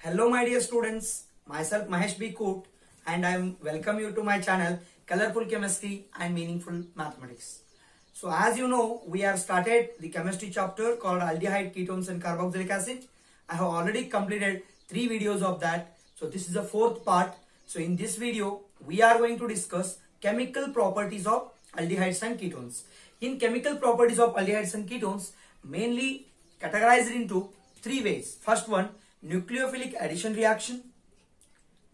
Hello my dear students, myself Mahesh B. Koot and I welcome you to my channel Colorful Chemistry and Meaningful Mathematics. So as you know, we have started the chemistry chapter called Aldehyde, Ketones and Carboxylic Acid. I have already completed 3 videos of that. So this is the 4th part. So in this video, we are going to discuss chemical properties of aldehydes and ketones. In chemical properties of aldehydes and ketones, mainly categorized into 3 ways. First one, nucleophilic addition reaction.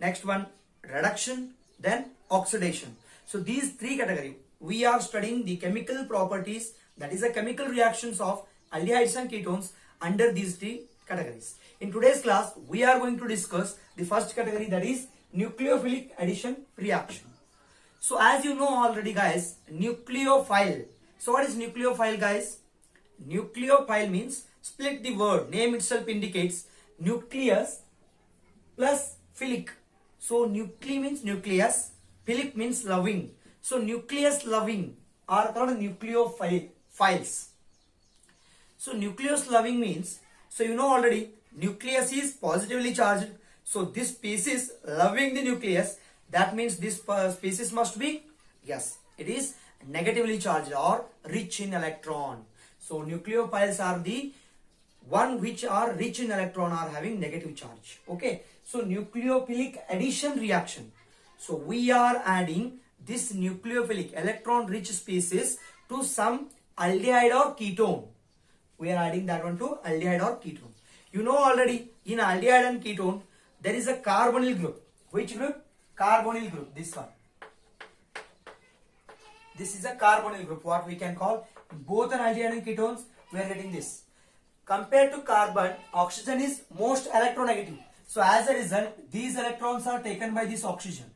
Next one, reduction. Then oxidation. So these 3 categories, we are studying the chemical properties, that is the chemical reactions of aldehydes and ketones under these 3 categories. In today's class, we are going to discuss the first category, that is nucleophilic addition reaction. So as you know already guys, nucleophile. So what is nucleophile guys? Nucleophile means, split the word, name itself indicates nucleus plus philic. So nucle means nucleus, philic means loving. So nucleus loving are called nucleophiles. So nucleus loving means, so you know already, nucleus is positively charged. So this species loving the nucleus, that means this species must be, yes, it is negatively charged or rich in electron. So nucleophiles are the one which are rich in electron, are having negative charge. Okay, so nucleophilic addition reaction. So we are adding this nucleophilic electron rich species to some aldehyde or ketone. We are adding that one to aldehyde or ketone. You know already, in aldehyde and ketone there is a carbonyl group. Which group? Carbonyl group, this one. This is a carbonyl group, what we can call, both an aldehyde and ketones we are getting this. Compared to carbon, oxygen is most electronegative. So as a result, these electrons are taken by this oxygen.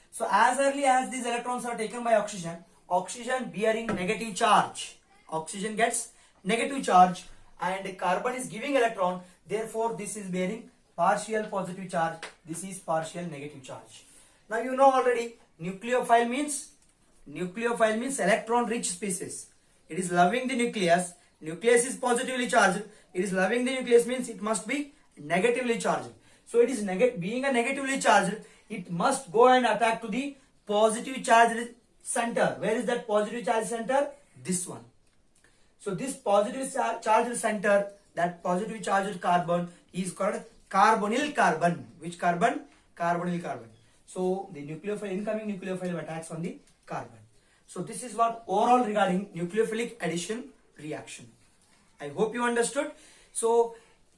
So as early as these electrons are taken by oxygen, oxygen bearing negative charge. Oxygen gets negative charge and carbon is giving electron. Therefore, this is bearing partial positive charge. This is partial negative charge. Now you know already, nucleophile means electron rich species. It is loving the nucleus. Nucleus is positively charged. It is loving the nucleus means it must be negatively charged. So it is being a negatively charged, it must go and attack to the positive charged center. Where is that positive charge center? This one. So this positive charged center, that positive charged carbon is called carbonyl carbon. Which carbon? Carbonyl carbon. So the nucleophile, incoming nucleophile attacks on the carbon. So this is what overall regarding nucleophilic addition reaction. I hope you understood. So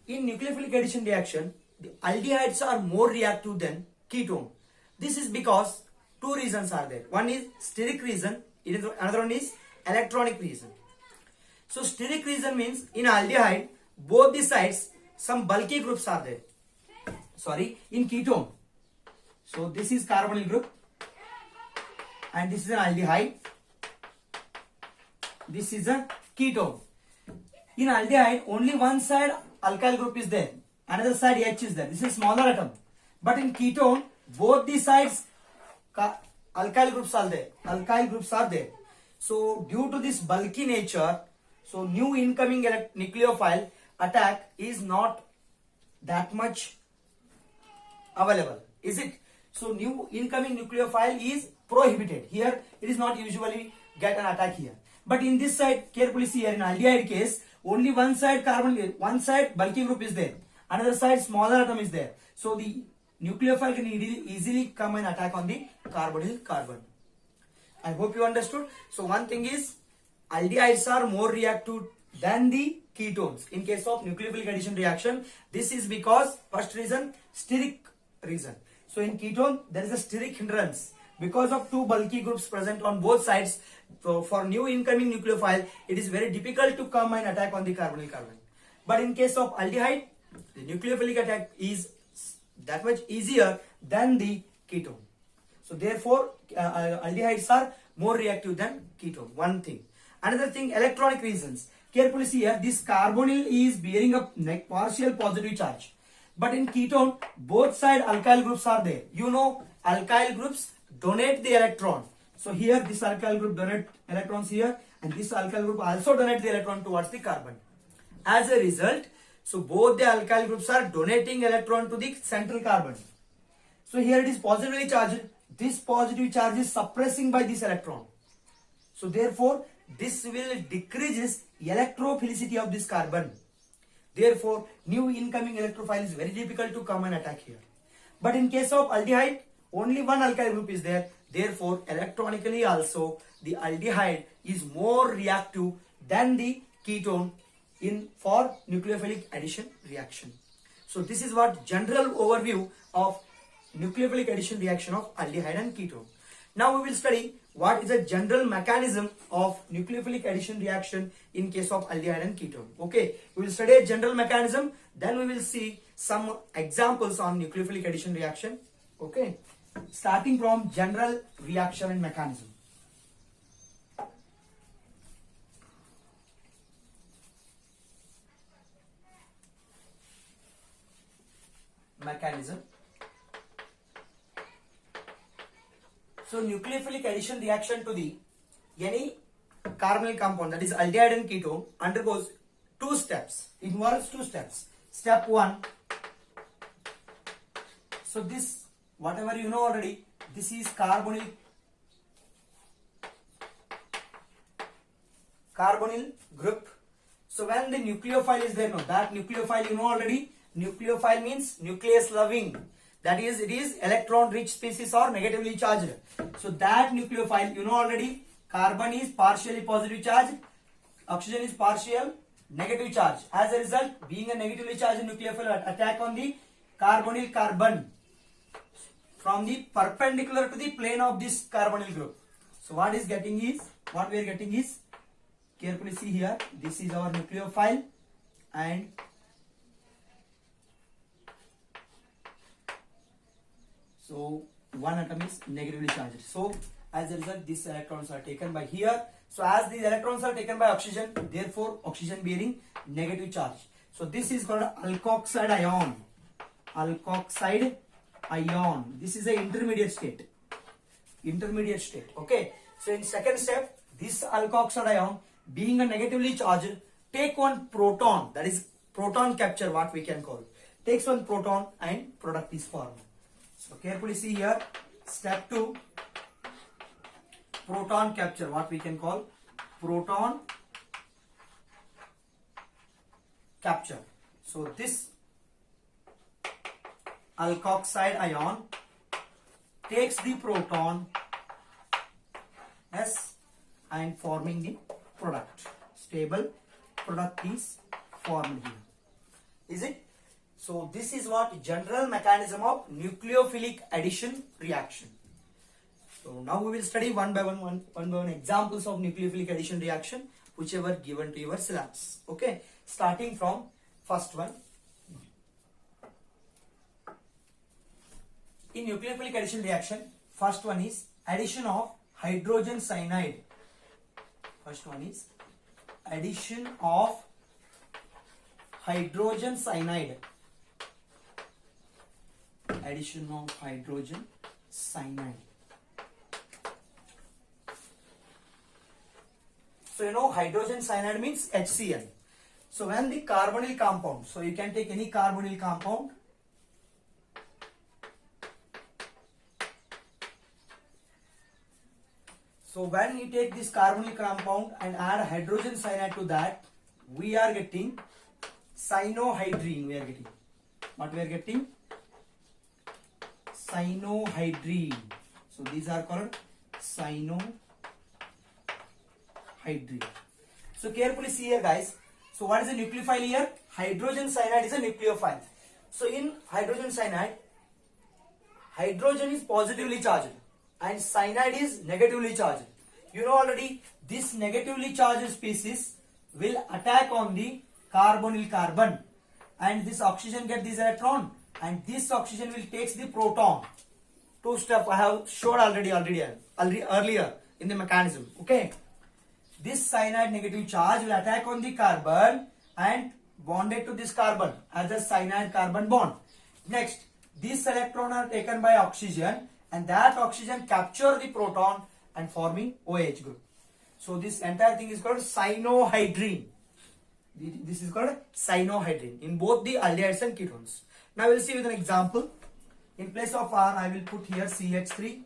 in nucleophilic addition reaction, the aldehydes are more reactive than ketone. This is because 2 reasons are there. One is steric reason, another one is electronic reason. So steric reason means in aldehyde, both the sides some bulky groups are there. Sorry, in ketone. So this is carbonyl group and this is an aldehyde. This is a ketone. In aldehyde, only one side alkyl group is there, another side H is there. This is smaller atom. But in ketone, both the sides alkyl groups are there. Alkyl groups are there. So due to this bulky nature, so new incoming nucleophile attack is not that much available, is it? So new incoming nucleophile is prohibited. Here it is not usually get an attack here. But in this side, carefully see here, in aldehyde case, only one side bulky group is there, another side smaller atom is there. So the nucleophile can easily come and attack on the carbonyl carbon. I hope you understood. So one thing is, aldehydes are more reactive than the ketones in case of nucleophilic addition reaction. This is because, first reason, steric reason. So in ketone, there is a steric hindrance. Because of 2 bulky groups present on both sides, so for new incoming nucleophile, it is very difficult to come and attack on the carbonyl carbon. But in case of aldehyde, the nucleophilic attack is that much easier than the ketone. So therefore, aldehydes are more reactive than ketone. One thing. Another thing, electronic reasons. Carefully see here, this carbonyl is bearing a partial positive charge. But in ketone, both side alkyl groups are there. You know, alkyl groups donate the electron. So here this alkyl group donate electrons here and this alkyl group also donate the electron towards the carbon. As a result, So both the alkyl groups are donating electron to the central carbon. So here it is positively charged. This positive charge is suppressing by this electron. So therefore this will decreases electrophilicity of this carbon. Therefore new incoming electrophile is very difficult to come and attack here. But in case of aldehyde, only one alkyl group is there. Therefore electronically also the aldehyde is more reactive than the ketone for nucleophilic addition reaction. So this is what general overview of nucleophilic addition reaction of aldehyde and ketone. Now we will study what is a general mechanism of nucleophilic addition reaction in case of aldehyde and ketone. Okay, we will study a general mechanism, then we will see some examples on nucleophilic addition reaction. Okay, starting from general reaction and mechanism. Mechanism. So nucleophilic addition reaction to the any carbonyl compound, that is aldehyde and ketone, undergoes two steps. Involves two steps. Step 1. So this, whatever you know already, this is carbonyl group. So when the nucleophile is there, no, that nucleophile you know already. Nucleophile means nucleus loving. That is, it is electron rich species or negatively charged. So that nucleophile you know already. Carbon is partially positive charge, oxygen is partial negative charge. As a result, being a negatively charged nucleophile attack on the carbonyl carbon from the perpendicular to the plane of this carbonyl group. So what we are getting is, carefully see here, this is our nucleophile and so one atom is negatively charged. So as a result, these electrons are taken by here. So as these electrons are taken by oxygen, therefore oxygen bearing negative charge. So this is called alkoxide ion. Alkoxide ion. This is a intermediate state. Okay. So in second step, this alkoxide ion being a negatively charged, take one proton, that is proton capture, what we can call. Takes one proton and product is formed. So carefully see here, step 2, proton capture, what we can call proton capture. So this alkoxide ion takes the proton S and forming the product. Stable product is formed here. Is it? So this is what general mechanism of nucleophilic addition reaction. So now we will study one by one examples of nucleophilic addition reaction, whichever given to your syllabus. Okay, starting from first one. In nucleophilic addition reaction, first one is addition of hydrogen cyanide. First one is addition of hydrogen cyanide. Addition of hydrogen cyanide. So you know hydrogen cyanide means HCl. So when the carbonyl compound, so you can take any carbonyl compound. So when you take this carbonyl compound and add hydrogen cyanide to that, we are getting cyanohydrine. We are getting what we are getting? Cyanohydrine. So these are called cyanohydrine. So carefully see here, guys. So what is a nucleophile here? Hydrogen cyanide is a nucleophile. So in hydrogen cyanide, hydrogen is positively charged and cyanide is negatively charged. You know already this negatively charged species will attack on the carbonyl carbon and this oxygen get this electron and this oxygen will take the proton. Two step I have showed already earlier in the mechanism. Okay. This cyanide negative charge will attack on the carbon and bonded to this carbon as a cyanide carbon bond. Next, these electrons are taken by oxygen and that oxygen capture the proton and forming OH group. So this entire thing is called cyanohydrine. This is called cyanohydrine in both the aldehydes and ketones. Now we'll see with an example. In place of R, I will put here CH3.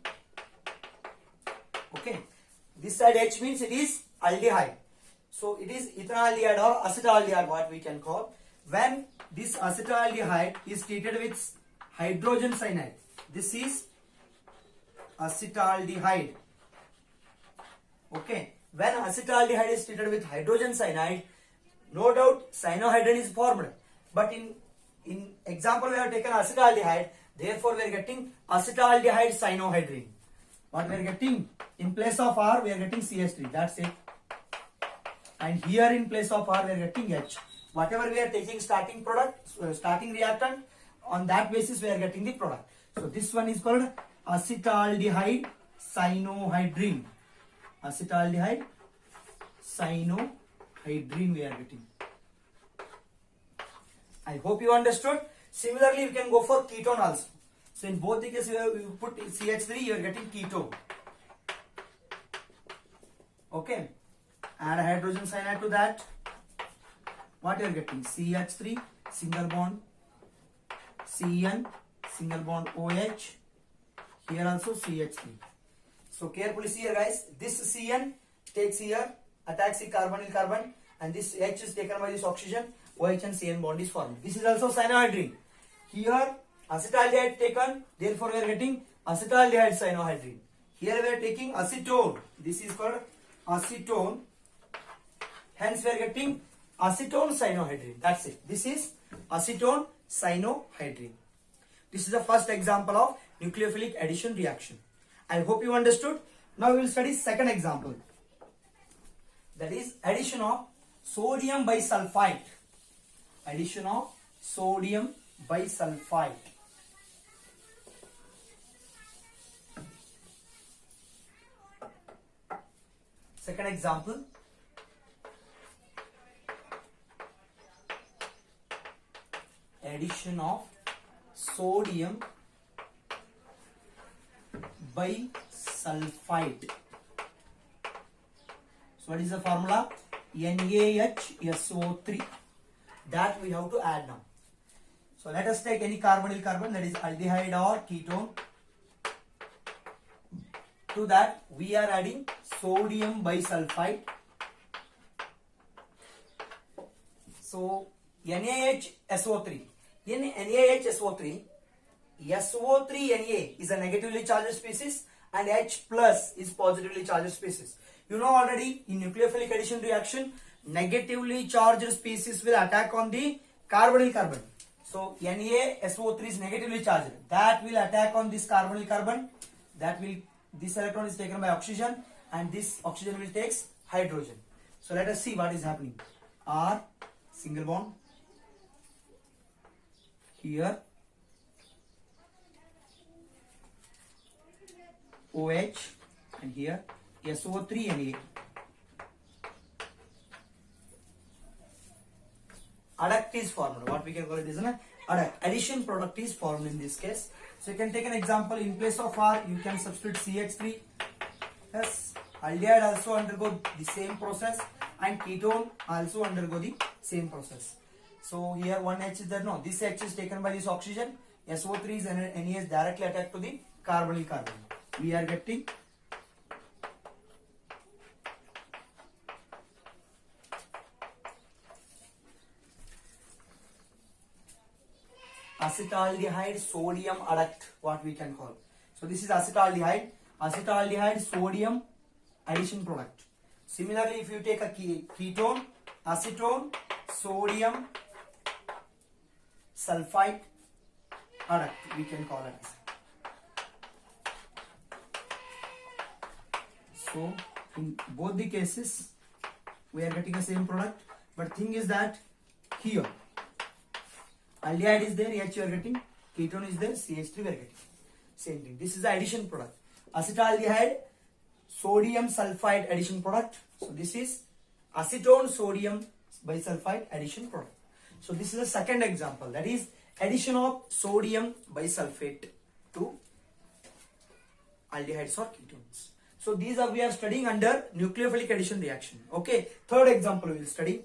Okay. This side H means it is aldehyde. So it is ethanaldehyde or acetaldehyde, what we can call. When this acetaldehyde is treated with hydrogen cyanide, this is acetaldehyde. Okay. When acetaldehyde is treated with hydrogen cyanide, no doubt cyanohydrine is formed. But in example we have taken acetaldehyde, therefore we are getting acetaldehyde cyanohydrine. What we are getting? In place of R we are getting CH3. That's it. And here in place of R we are getting H. Whatever we are taking starting product, starting reactant, on that basis we are getting the product. So this one is called acetaldehyde cyanohydrine. Acetaldehyde cyanohydrine we are getting. I hope you understood. Similarly, we can go for ketone also. So in both the cases, you put CH3, you are getting ketone. Okay. Add hydrogen cyanide to that. What you are getting? CH3, single bond, CN, single bond OH. Here also CH3. So carefully see here, guys. This CN takes here, attacks the carbonyl carbon, and this H is taken by this oxygen. OH and CN bond is formed. This is also cyanohydrine. Here acetaldehyde taken, therefore we are getting acetaldehyde cyanohydrine. Here we are taking acetone. This is called acetone. Hence we are getting acetone cyanohydrine. That's it. This is acetone cyanohydrine. This is the first example of nucleophilic addition reaction. I hope you understood. Now we will study second example. That is addition of sodium bisulfite. Addition of sodium bisulfite. Second example. Addition of sodium bisulfite. So what is the formula? NaHSO3. That we have to add now. So let us take any carbonyl carbon, that is aldehyde or ketone. To that we are adding sodium bisulfite. So NaHSO3. In NaHSO3, SO3Na is a negatively charged species and H plus is positively charged species. You know already in nucleophilic addition reaction, negatively charged species will attack on the carbonyl carbon. So NaSO3 is negatively charged. That will attack on this carbonyl carbon. This electron is taken by oxygen and this oxygen will take hydrogen. So let us see what is happening. R, single bond. Here OH and here SO3Na. Adduct is formed. What we can call it is an adduct. Addition product is formed in this case. So you can take an example. In place of R, you can substitute CH3. Yes, aldehyde also undergo the same process and ketone also undergo the same process. So here one H is there. No, this H is taken by this oxygen. SO3 is Na is directly attached to the carbonyl carbon. We are getting acetaldehyde sodium adduct, what we can call. So this is acetaldehyde sodium addition product. Similarly, if you take a ketone, acetone, sodium sulfite adduct, we can call it. So in both the cases we are getting the same product, but thing is that here aldehyde is there, H you are getting, ketone is there, CH3 we are getting. Same thing. This is the addition product. Acetaldehyde sodium sulfide addition product. So this is acetone sodium bisulfite addition product. So this is the second example, that is addition of sodium bisulfate to aldehydes or ketones. So these are we are studying under nucleophilic addition reaction. Okay. Third example we will study.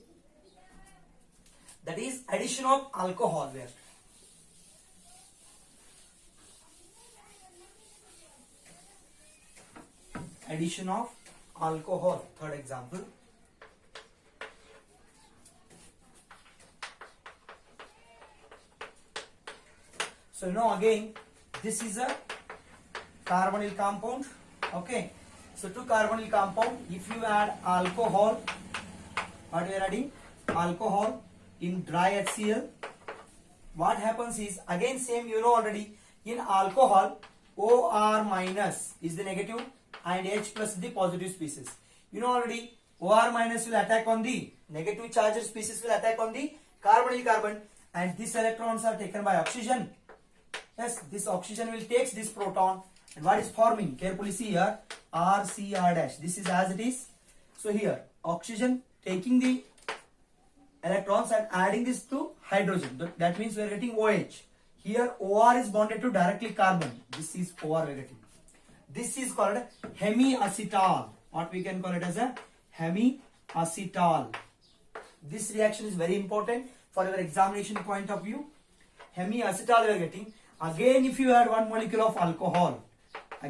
that is addition of alcohol there. Addition of alcohol, third example. So now again, this is a carbonyl compound. Okay, so to carbonyl compound, if you add alcohol, what we are adding? Alcohol in dry HCl. What happens is, again same you know already, in alcohol OR minus is the negative and H plus the positive species. You know already, OR minus will attack on the negative charged species, will attack on the carbonyl carbon, and these electrons are taken by oxygen. Yes, this oxygen will take this proton, and what is forming? Carefully see here, RCR dash. This is as it is. So here, oxygen taking the electrons and adding this to hydrogen. That means we are getting OH. Here OR is bonded to directly carbon. This is OR we are getting. This is called hemiacetal. What we can call it as a hemiacetal. This reaction is very important for your examination point of view. Hemiacetal we are getting. Again, if you add one molecule of alcohol, the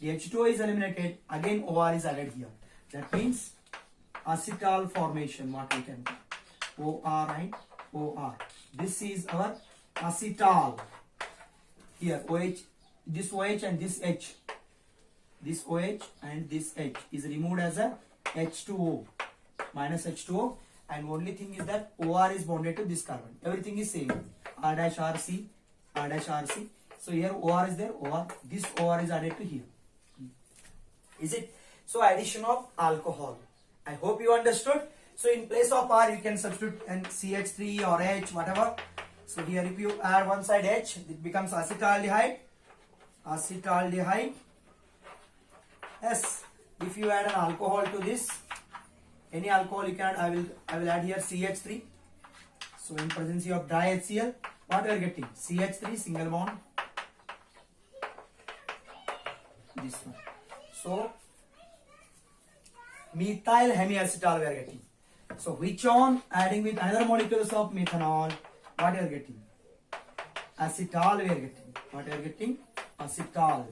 H2O is eliminated. Again, OR is added here. That means acetal formation. What we can call OR and OR. This is our acetal. Here OH, this OH and this H. This OH and this H is removed as a H2O minus H2O, and only thing is that OR is bonded to this carbon. Everything is same. R dash RC, R dash RC. So here OR is there, OR. This OR is added to here. Is it? So addition of alcohol. I hope you understood. So in place of R you can substitute an CH3 or H, whatever. So here if you add one side H, it becomes acetaldehyde. Acetaldehyde. Yes. If you add an alcohol to this, any alcohol you can add, I will add here CH3. So in presence of dry HCl, what we are getting? CH3 single bond. This one. So methyl hemiacetal we are getting. So which on adding with another molecules of methanol, what we are getting? Acetal we are getting. What we are getting? Acetal.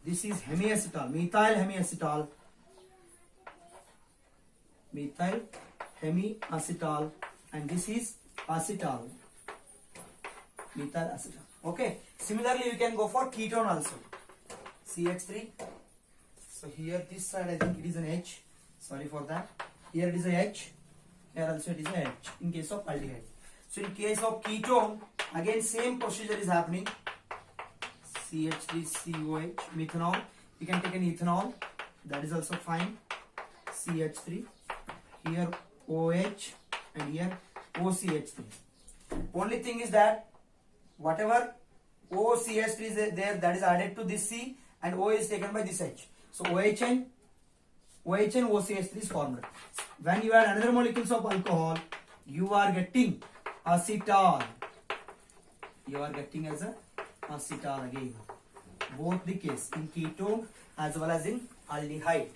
This is hemiacetal, methyl hemiacetal. Methyl hemiacetal, and this is acetal. Methyl acetal. Okay. Similarly, you can go for ketone also. CH3. So here this side I think it is an H. Sorry for that. Here it is a H. Here also it is a H in case of aldehyde. So in case of ketone, again same procedure is happening. CH3COH, methanol. You can take an ethanol. That is also fine. CH3. Here OH and here OCH3. Only thing is that whatever OCH3 is there, that is added to this C, and O is taken by this H. So OH and OCH3 is formed. When you add another molecules of alcohol, you are getting acetal. You are getting as a acetal again. Both the case in ketone as well as in aldehyde.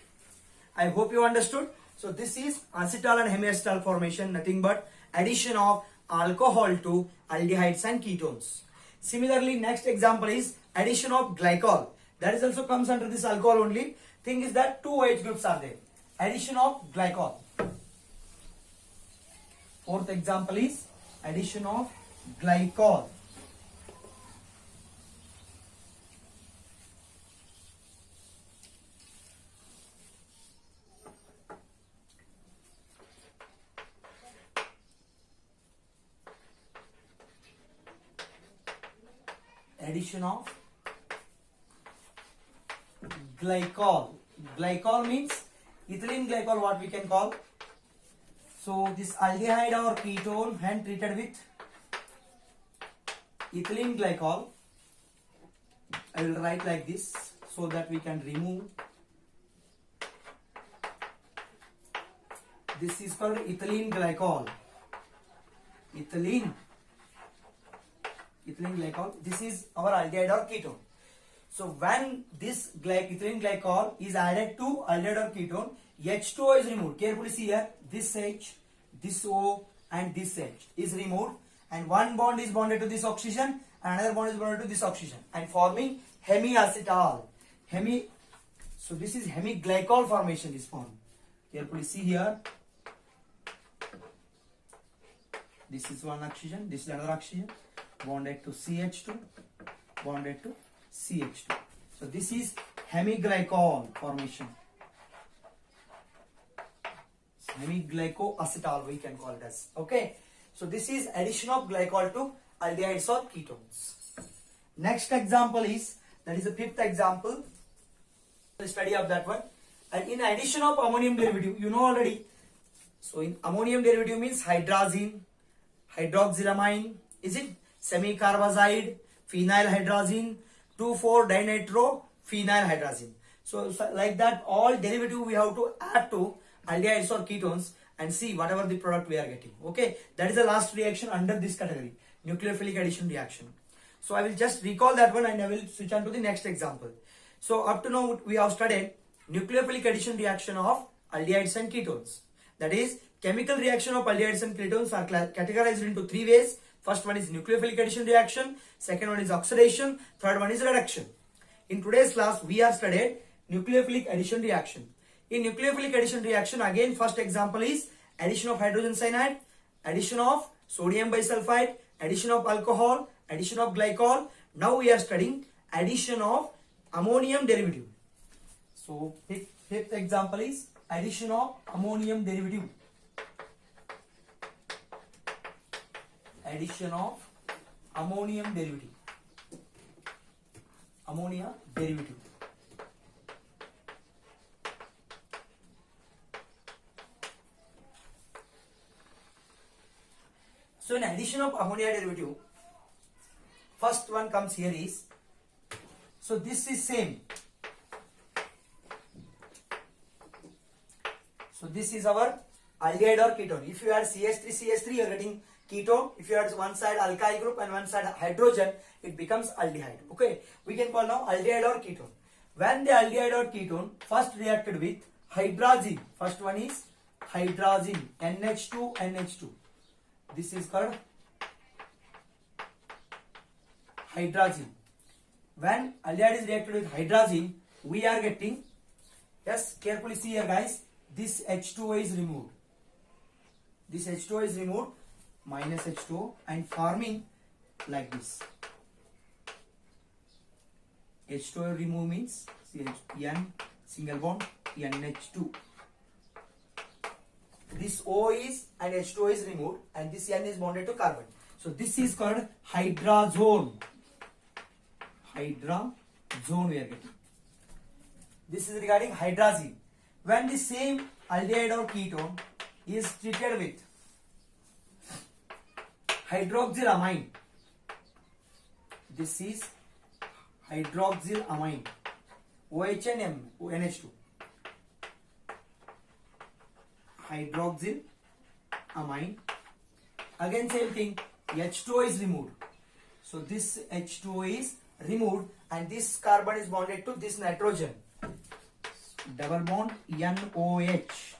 I hope you understood. So this is acetal and hemiacetal formation, nothing but addition of alcohol to aldehydes and ketones. Similarly, next example is addition of glycol. That is also comes under this alcohol only. Thing is that two OH groups are there. Addition of glycol. Fourth example is addition of glycol. Addition of glycol. Glycol means ethylene glycol, what we can call. So this aldehyde or ketone when treated with ethylene glycol, I will write like this so that we can remove. This is called ethylene glycol. Ethylene glycol. This is our aldehyde or ketone. So when this ethylene glycol is added to aldehyde or ketone, H2O is removed. Carefully see here. This H, this O and this H is removed, and one bond is bonded to this oxygen and another bond is bonded to this oxygen and forming hemiacetal. So this is hemiglycol formation is formed. Carefully see here. This is one oxygen, this is another oxygen, bonded to CH2, bonded to CH2. So this is hemiglycol formation. Hemiglycoacetal we can call it as. Okay. So this is addition of glycol to aldehydes or ketones. Next example is, that is the fifth example, the study of that one. And in addition of ammonium derivative, you know already. So in ammonium derivative means hydrazine, hydroxylamine, is it? Semi-carbazide, phenyl hydrazine, 2,4-dinitro, phenyl hydrazine. So like that, all derivative we have to add to aldehydes or ketones and see whatever the product we are getting. Okay, that is the last reaction under this category, nucleophilic addition reaction. So I will just recall that one and I will switch on to the next example. So up to now we have studied nucleophilic addition reaction of aldehydes and ketones. That is, chemical reaction of aldehydes and ketones are categorized into three ways. First one is nucleophilic addition reaction, second one is oxidation, third one is reduction. In today's class we have studied nucleophilic addition reaction. In nucleophilic addition reaction, again first example is addition of hydrogen cyanide, addition of sodium bisulfite, addition of alcohol, addition of glycol. Now we are studying addition of ammonium derivative. So fifth example is addition of ammonium derivative. Addition of ammonium derivative. Ammonia derivative. So in addition of ammonia derivative, first one comes here is, so this is same. So this is our aldehyde or ketone. If you add CH3, you are getting ketone. If you add one side alkyl group and one side hydrogen, it becomes aldehyde. Okay, we can call now aldehyde or ketone. When the aldehyde or ketone first reacted with hydrazine, first one is hydrazine, NH2. This is called hydrazine. When aldehyde is reacted with hydrazine, we are getting, yes, carefully see here guys, this H2O is removed. This H2O is removed, minus H2O, and forming like this. H2O remove means N single bond NH2. This O is and H2O is removed and this N is bonded to carbon. So this is called hydrazone. Hydrazone we are getting. This is regarding hydrazine. When the same aldehyde or ketone is treated with hydroxylamine, this is hydroxylamine, OH and M, NH2. Hydroxylamine. Again same thing, H2O is removed. So this H2O is removed and this carbon is bonded to this nitrogen. Double bond NOH.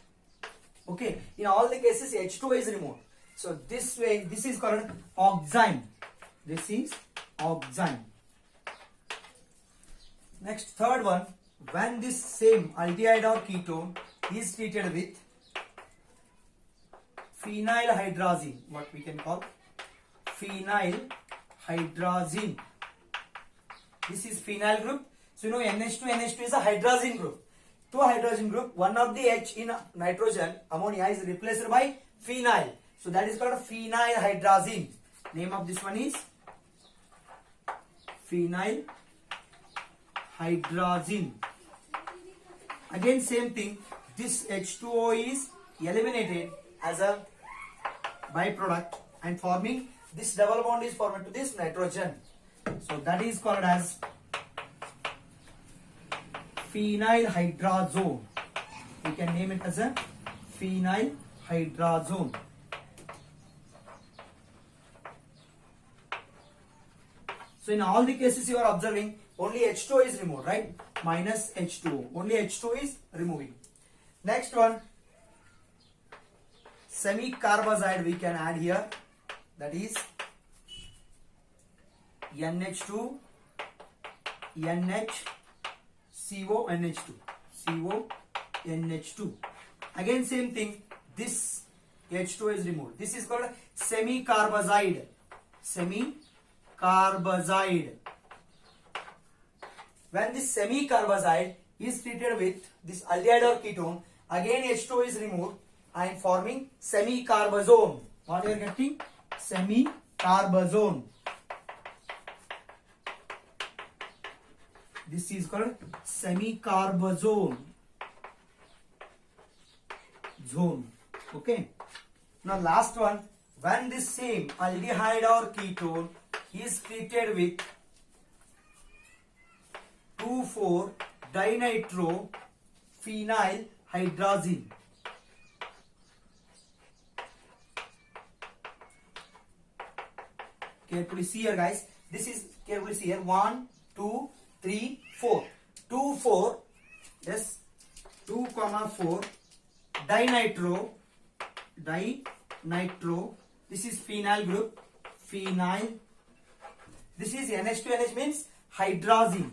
Okay, in all the cases H2O is removed. So this way, this is called oxime. This is oxime. Next, third one, when this same aldehyde or ketone is treated with phenyl hydrazine, what we can call phenyl hydrazine. This is phenyl group. So you know NH2 is a hydrazine group. Two hydrogen group, one of the H in nitrogen, ammonia, is replaced by phenyl. So that is called phenyl hydrazine. Name of this one is phenyl hydrazine. Again same thing, this H2O is eliminated as a byproduct and forming this double bond is formed to this nitrogen. So that is called as phenyl hydrazone. We can name it as a phenyl hydrazone. So in all the cases you are observing only H2O is removed, right? Minus H2O. Only H2O is removing. Next one, semi-carbazide we can add here, that is NH2 NH CO NH2. Again same thing, this H2 is removed. This is called semi-carbazide. When this semi-carbazide is treated with this aldehyde or ketone, again H2 is removed and forming semi-carbazone. What we are getting? Semi-carbazone. This is called semi-carbazone zone. Okay. Now last one, when this same aldehyde or ketone is treated with 2,4-dinitro phenyl hydrazine. Carefully see here, guys. This is carefully see here. 1, 2, 3, 4. 2, 4. Yes. 2, 4. Dinitro. This is phenyl group. Phenyl. This is NH2NH means hydrazine.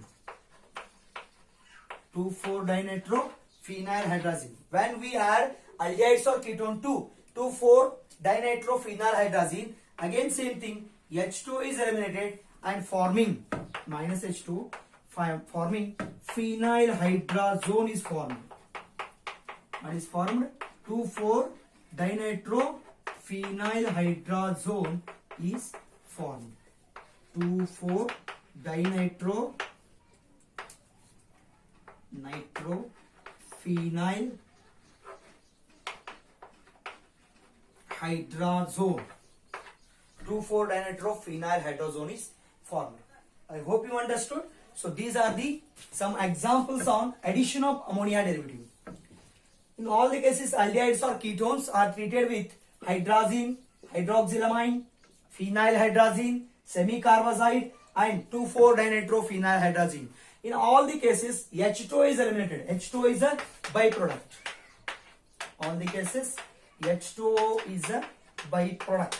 2,4-dinitro phenyl hydrazine. When we add aldehydes or ketone 2,4-dinitro phenyl hydrazine, again same thing. H2 is eliminated and forming minus H2, forming phenyl hydrazone is formed. What is formed? 2,4-dinitro phenyl hydrazone is formed. 2,4-dinitro phenyl hydrazone. 2,4-dinitro phenyl hydrazone is formed. I hope you understood. So these are the some examples on addition of ammonia derivative. In all the cases, aldehydes or ketones are treated with hydrazine, hydroxylamine, phenyl hydrazine, semi-carbazide and 2,4-dinitro phenyl hydrazine. In all the cases, H2 is eliminated. H2 is a byproduct. All the cases, H2O is a byproduct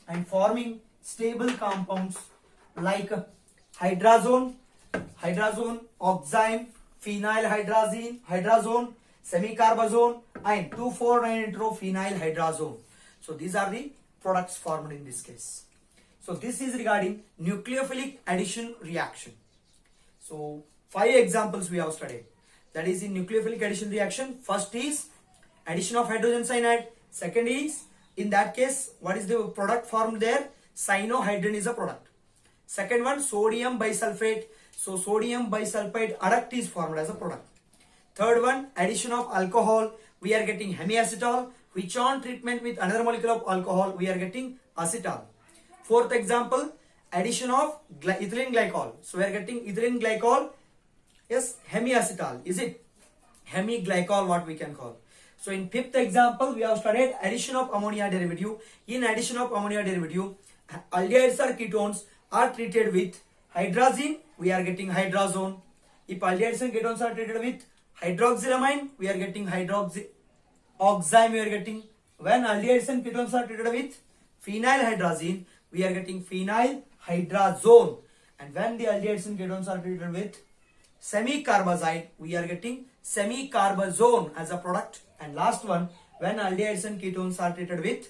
and forming stable compounds like hydrazone, oxime, phenyl hydrazone, semi-carbazone and 2,4-dinitro phenyl hydrazone. So these are the products formed in this case. So this is regarding nucleophilic addition reaction. So 5 examples we have studied. That is in nucleophilic addition reaction. First is addition of hydrogen cyanide. Second is, in that case, what is the product formed there? Cyanohydrin is a product. Second one, sodium bisulfate. So sodium bisulfite adduct is formed as a product. Third one, addition of alcohol. We are getting hemiacetal, which on treatment with another molecule of alcohol, we are getting acetal. Fourth example, addition of ethylene glycol. So we are getting ethylene glycol. Yes, hemiacetal. Is it? Hemiglycol, what we can call. So in fifth example, we have studied addition of ammonia derivative. In addition of ammonia derivative, aldehydes or ketones are treated with hydrazine. We are getting hydrazone. If aldehydes and ketones are treated with hydroxylamine, we are getting oxime. We are getting, when aldehydes and ketones are treated with phenyl hydrazine, we are getting phenyl hydrazone. And when the aldehydes and ketones are treated with semi-carbazide, we are getting semi-carbazone as a product. And last one, when aldehydes and ketones are treated with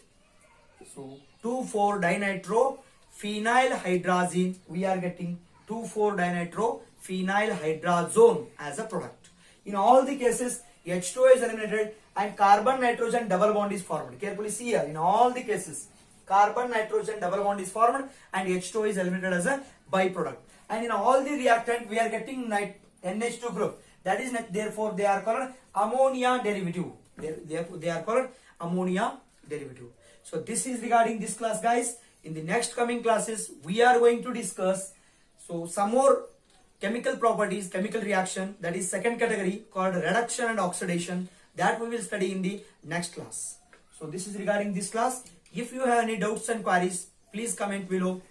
2,4-dinitro phenyl hydrazine, we are getting 2,4-dinitro phenyl hydrazone as a product. In all the cases, H2O is eliminated and carbon-nitrogen double bond is formed. Carefully see here, in all the cases, carbon-nitrogen double bond is formed and H2O is eliminated as a byproduct. And in all the reactant, we are getting NH2 group. That is, therefore, they are called ammonia derivative. They are called ammonia derivative. So this is regarding this class, guys. In the next coming classes, we are going to discuss some more chemical properties, chemical reaction, that is second category called reduction and oxidation, that we will study in the next class. So this is regarding this class. If you have any doubts and queries, please comment below.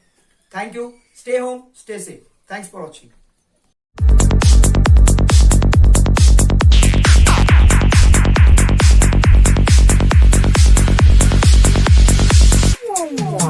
Thank you. Stay home, stay safe. Thanks for watching.